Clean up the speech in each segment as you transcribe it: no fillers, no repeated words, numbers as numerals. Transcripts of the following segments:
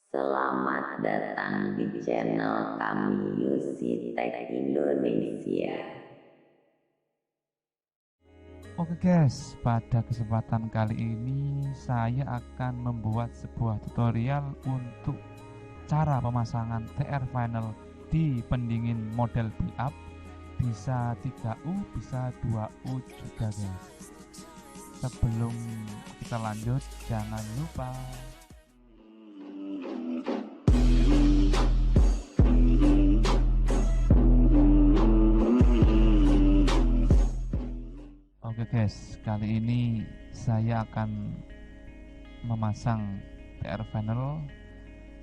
Selamat datang di channel kami UC Tech Indonesia. Oke guys, pada kesempatan kali ini saya akan membuat sebuah tutorial untuk cara pemasangan TR Final di pendingin model build-up. Bisa 3U, bisa 2U juga guys. Sebelum kita lanjut, jangan lupa Oke guys, kali ini saya akan memasang TR Final,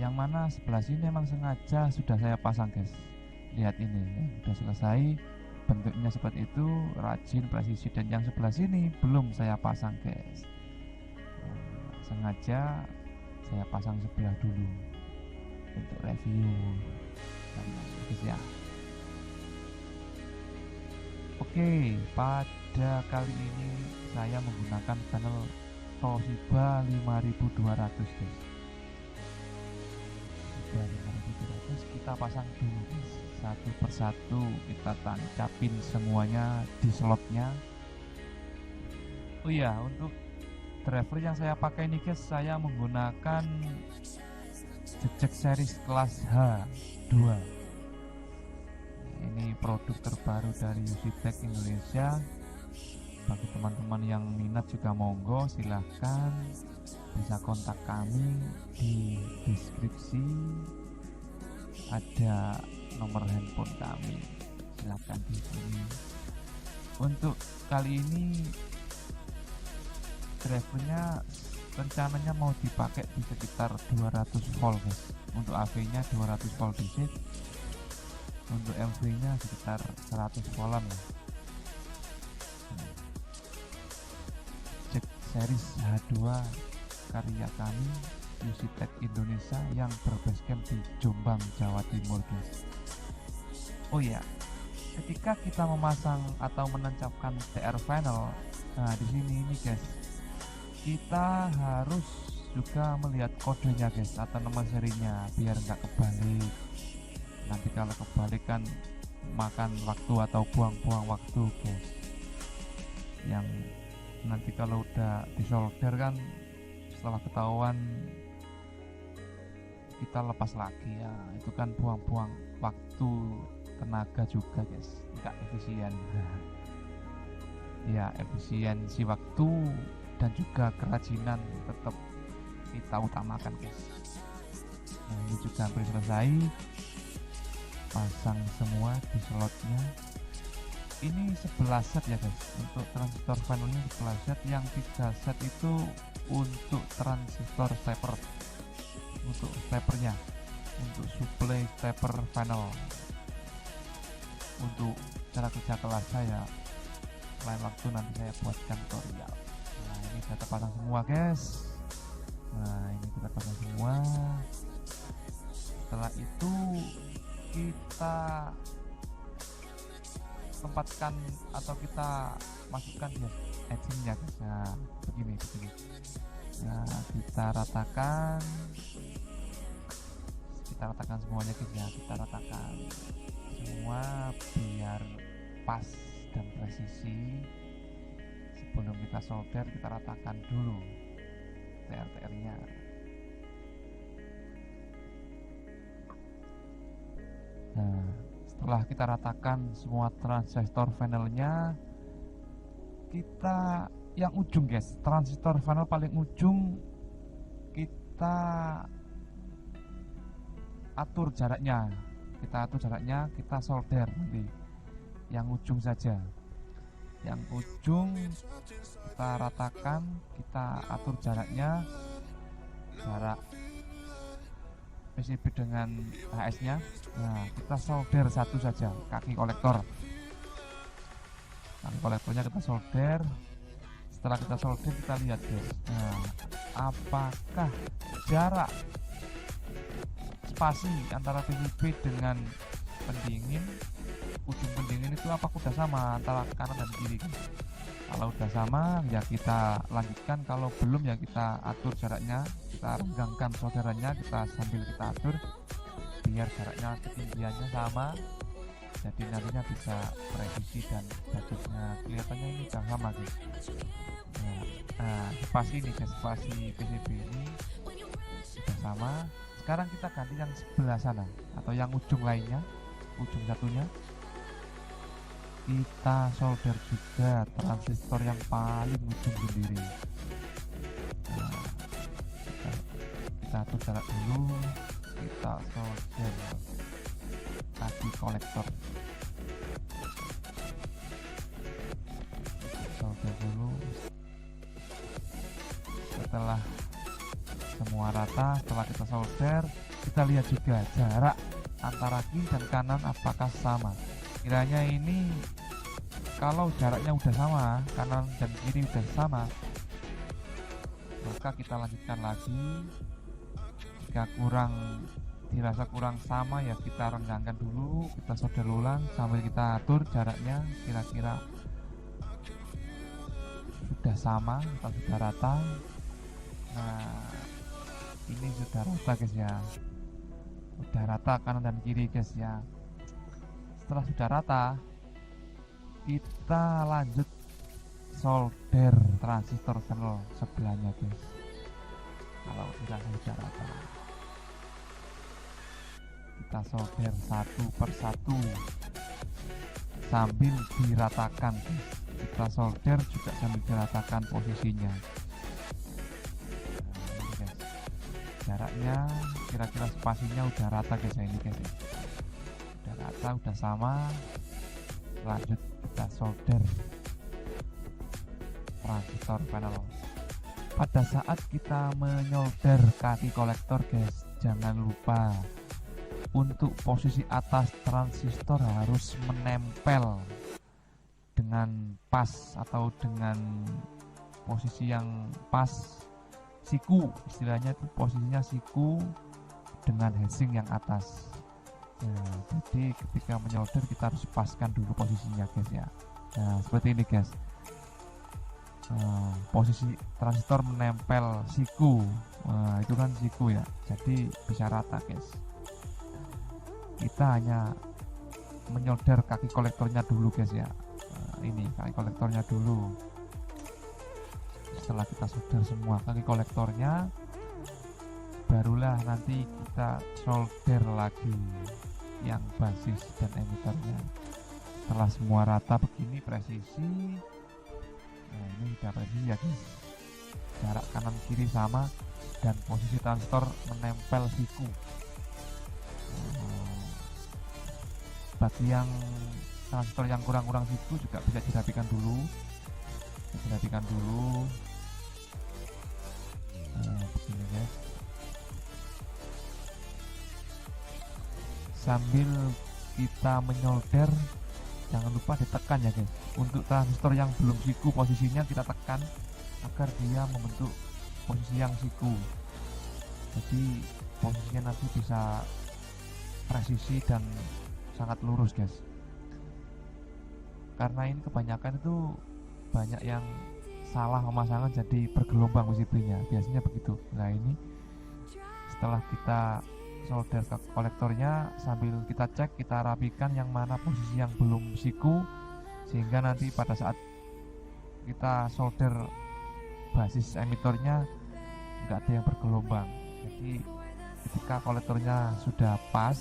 yang mana sebelah sini memang sengaja sudah saya pasang guys. Lihat ini ya, sudah selesai, bentuknya seperti itu, rajin, presisi. Dan yang sebelah sini belum saya pasang guys. Sengaja saya pasang sebelah dulu untuk review guys ya. Oke, pada kali ini saya menggunakan panel Toshiba 5200 guys. Toshiba 5200 kita pasang dulu guys, satu persatu kita tancapin semuanya di slotnya. Oh iya, untuk driver yang saya pakai ini guys, saya menggunakan Jejak series kelas H2. Ini produk terbaru dari UC Tech Indonesia. Bagi teman-teman yang minat juga monggo, silahkan bisa kontak kami di deskripsi, ada nomor handphone kami, silahkan di sini. Untuk kali ini drivernya rencananya mau dipakai di sekitar 200 volt guys. Untuk AV nya 200 volt DC, untuk MV nya sekitar 100 voltan lah. Cek series H2 karya kami UC Tech Indonesia yang berbasecamp di Jombang, Jawa Timur guys. Oh ya, ketika kita memasang atau menancapkan TR Final, nah di sini ini guys, kita harus juga melihat kodenya guys, atau nomor serinya, biar nggak kebalik. Nanti kalau kebalik kan makan waktu atau buang-buang waktu guys. Yang nanti kalau udah disolder kan, setelah ketahuan kita lepas lagi ya, itu kan buang-buang waktu, tenaga juga guys, nggak efisien. Ya, efisiensi waktu dan juga kerajinan tetap kita utamakan guys. Nah, ini juga hampir selesai, pasang semua di slotnya. Ini 11 set ya guys, untuk transistor panelnya 11 set. Yang 3 set itu untuk transistor stepper, untuk steppernya, untuk suplai stepper panel. Untuk cara kerja kelas saya lain waktu nanti saya buatkan tutorial. Nah, ini kita pasang semua guys. Nah, ini kita pasang semua. Setelah itu kita tempatkan atau kita masukkan ya edgingnya guys. Nah, begini. Nah, kita ratakan semuanya guys ya. Kita ratakan semua biar pas dan presisi. Sebelum kita solder, kita ratakan dulu TR nya. Nah, setelah kita ratakan semua transistor panelnya, kita yang ujung guys, transistor panel paling ujung, kita atur jaraknya, kita solder nanti yang ujung saja. Yang ujung kita ratakan, kita atur jaraknya, jarak PCB dengan HS nya. Nah, kita solder satu saja, kaki kolektornya kita solder. Setelah kita solder, kita lihat guys, nah, apakah jarak spasi antara PCB dengan pendingin, ujung pendingin itu apa udah sama antara kanan dan kiri guys. Kalau udah sama ya kita lanjutkan, kalau belum ya kita atur jaraknya, kita renggangkan solderannya, kita sambil kita atur biar jaraknya ketinggiannya sama, jadi nantinya bisa presisi dan bajunya kelihatannya ini udah sama guys. Nah, spasi ini guys, spasi PCB ini sudah sama. Sekarang kita ganti yang sebelah sana atau yang ujung lainnya, ujung satunya kita solder juga transistor yang paling ujung sendiri. Nah, kita atur jarak dulu, kita solder kaki kolektor, solder dulu. Setelah semua rata, setelah kita solder, kita lihat juga jarak antara kiri dan kanan apakah sama. Kiranya ini kalau jaraknya udah sama, kanan dan kiri udah sama, maka kita lanjutkan lagi. Jika dirasa kurang sama ya kita renggangkan dulu, kita solder ulang sambil kita atur jaraknya kira-kira sudah sama atau sudah rata. Nah, ini sudah rata guys ya, sudah rata kanan dan kiri guys ya. Setelah sudah rata, kita lanjut solder transistor funnel sebelahnya guys. Kalau dirasa sudah rata, kita solder satu persatu sambil diratakan guys. Kita solder juga sambil diratakan posisinya. Nah, ini guys, jaraknya kira-kira spasinya udah rata guys ya, ini guys. Udah rata, udah sama. Lanjut kita solder transistor panel. Pada saat kita menyolder kaki kolektor guys, jangan lupa untuk posisi atas transistor harus menempel dengan pas atau dengan posisi yang pas, siku istilahnya itu, posisinya siku dengan heatsink yang atas. Nah, jadi ketika menyolder kita harus paskan dulu posisinya guys ya. Nah, seperti ini guys. Posisi transistor menempel siku, itu kan siku ya, jadi bisa rata guys. Kita hanya menyolder kaki kolektornya dulu guys ya. Ini kaki kolektornya dulu. Setelah kita solder semua kaki kolektornya, barulah nanti kita solder lagi yang basis dan emiternya. Setelah semua rata begini presisi, nah ini udah presisi ya guys, jarak kanan kiri sama dan posisi transistor menempel siku. Bagi yang transistor yang kurang-kurang siku juga bisa dirapikan dulu, begini guys. Sambil kita menyolder jangan lupa ditekan ya guys. Untuk transistor yang belum siku posisinya kita tekan agar dia membentuk posisi yang siku, jadi posisinya nanti bisa presisi dan sangat lurus guys. Karena ini kebanyakan itu banyak yang salah pemasangan jadi bergelombang PCB-nya, biasanya begitu. Nah ini setelah kita solder ke kolektornya, sambil kita cek, kita rapikan yang mana posisi yang belum siku, sehingga nanti pada saat kita solder basis emitornya nggak ada yang bergelombang. Jadi ketika kolektornya sudah pas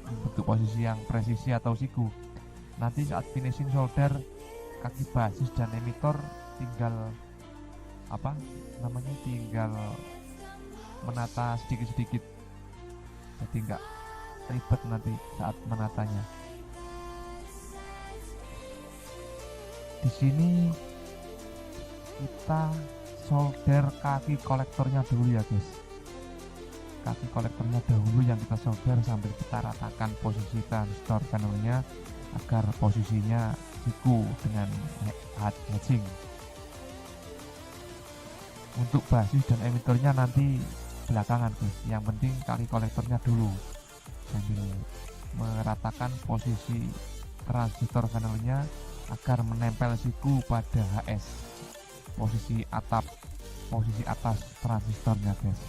untuk posisi yang presisi atau siku, nanti saat finishing solder kaki basis dan emitor tinggal tinggal menata sedikit-sedikit, jadi nggak ribet nanti saat menatanya. Di sini kita solder kaki kolektornya dulu ya guys. Kaki kolektornya dahulu yang kita solder sambil kita ratakan posisi transistor panelnya agar posisinya siku dengan heatsink. Untuk basis dan emitornya nanti belakangan guys, yang penting kaki kolektornya dulu sambil meratakan posisi transistor panelnya agar menempel siku pada HS posisi atas transistornya guys.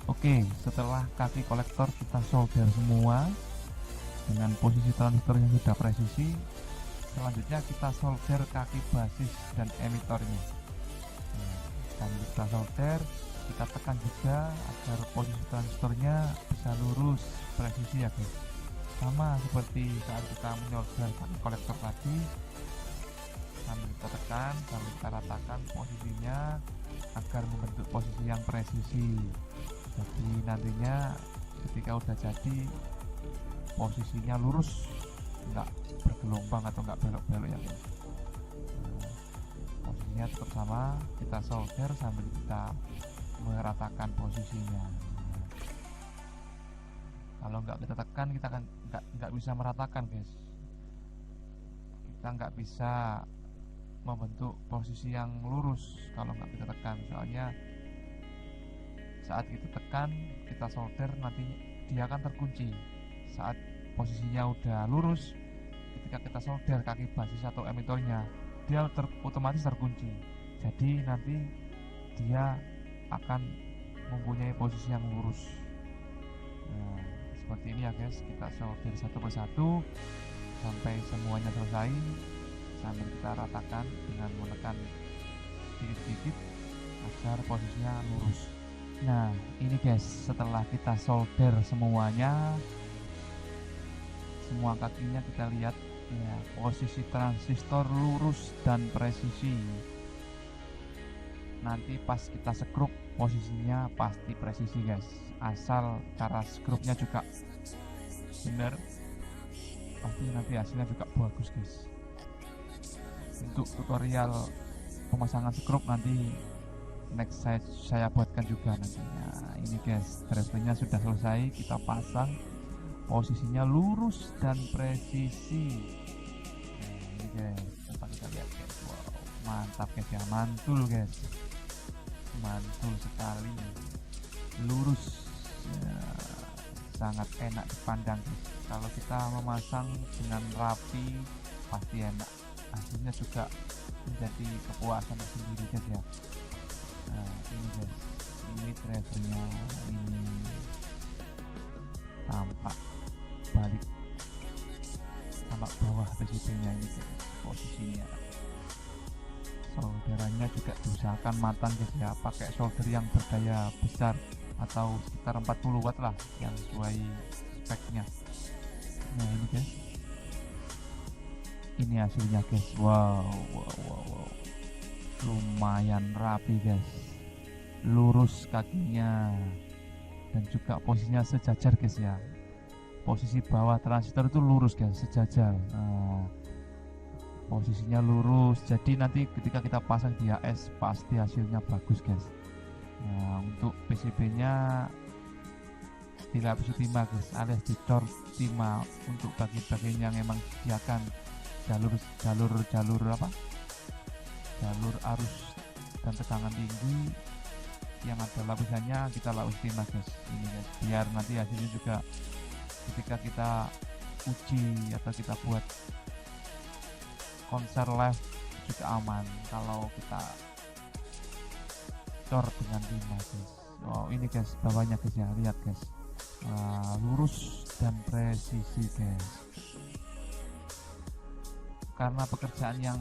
Oke, setelah kaki kolektor kita solder semua dengan posisi transistor yang sudah presisi, selanjutnya kita solder kaki basis dan emitornya. Dan kita solder, kita tekan juga agar posisi transistornya bisa lurus presisi ya guys. Sama seperti saat kita menyolder kaki kolektor tadi, sambil kita tekan, sambil kita ratakan posisinya agar membentuk posisi yang presisi. Jadi nantinya ketika udah jadi posisinya lurus, nggak bergelombang atau nggak belok-belok ya guys. Posisinya tetap sama, kita solder sambil kita meratakan posisinya. Kalau nggak kita tekan, kita kan nggak bisa meratakan guys. Kita nggak bisa membentuk posisi yang lurus kalau nggak kita tekan. Soalnya saat kita tekan, kita solder, nanti dia akan terkunci. Saat posisinya udah lurus, ketika kita solder kaki basis atau emitornya, dia otomatis terkunci. Jadi nanti dia akan mempunyai posisi yang lurus. Nah, seperti ini ya guys, kita solder satu persatu sampai semuanya selesai, sambil kita ratakan dengan menekan sedikit-sedikit agar posisinya lurus. Nah ini guys, setelah kita solder semuanya, semua kakinya kita lihat ya, posisi transistor lurus dan presisi. Nanti pas kita skrup posisinya pasti presisi guys, asal cara skrupnya juga benar, pasti nanti hasilnya juga bagus guys. Untuk tutorial pemasangan skrup nanti next saya buatkan juga nantinya. Ini guys, drivernya sudah selesai, kita pasang, posisinya lurus dan presisi. Nah, ini guys, coba kita lihat guys. Wow, mantap guys ya, mantul guys, mantul sekali, lurus ya, sangat enak dipandang guys. Kalau kita memasang dengan rapi pasti enak, hasilnya juga menjadi kepuasan tersendiri guys ya. Nah ini guys, ini drivernya, ini tampak balik, tampak bawah PCB-nya ini guys, posisinya. Solderannya juga diusahakan matang guys ya, pakai solder yang berdaya besar atau sekitar 40 watt lah yang sesuai speknya. Nah ini guys, ini hasilnya guys. Wow, lumayan rapi guys, lurus kakinya dan juga posisinya sejajar guys ya. Posisi bawah transistor itu lurus guys, sejajar. Nah, posisinya lurus, jadi nanti ketika kita pasang di HS pasti hasilnya bagus guys. Nah untuk PCB nya dilapisi timah guys, alias dicor timah untuk bagian-bagian yang emang disediakan jalur arus dan tegangan tinggi yang ada lapisannya, kita lapis timah guys. Ini guys, biar nanti hasilnya juga ketika kita uji atau kita buat konser live juga aman kalau kita cor dengan timah guys. Wow ini guys, bawahnya guys ya, lihat guys. Lurus dan presisi guys. Karena pekerjaan yang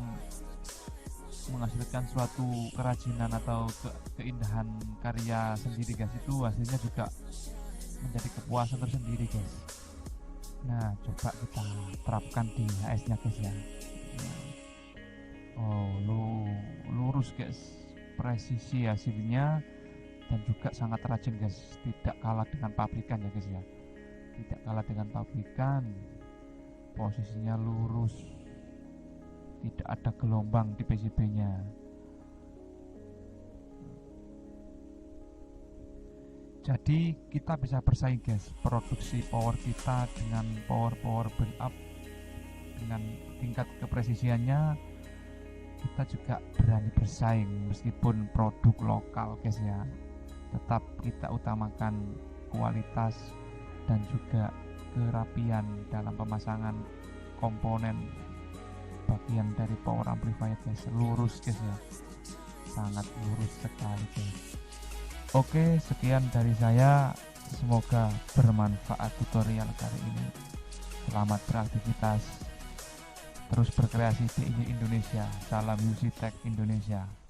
menghasilkan suatu kerajinan atau keindahan karya sendiri guys, itu hasilnya juga menjadi kepuasan tersendiri guys. Nah coba kita terapkan di HS nya guys ya. Oh lurus guys, presisi hasilnya, dan juga sangat rajin guys, tidak kalah dengan pabrikan ya guys ya, tidak kalah dengan pabrikan. Posisinya lurus, tidak ada gelombang di PCB nya. Jadi kita bisa bersaing guys, produksi power kita dengan power build up, dengan tingkat kepresisiannya kita juga berani bersaing. Meskipun produk lokal guys ya, tetap kita utamakan kualitas dan juga kerapian dalam pemasangan komponen bagian dari power amplifier guys. Lurus guys ya, sangat lurus sekali guys. Oke, sekian dari saya, semoga bermanfaat tutorial kali ini. Selamat beraktivitas, terus berkreasi di Indonesia. Salam UC Tech Indonesia.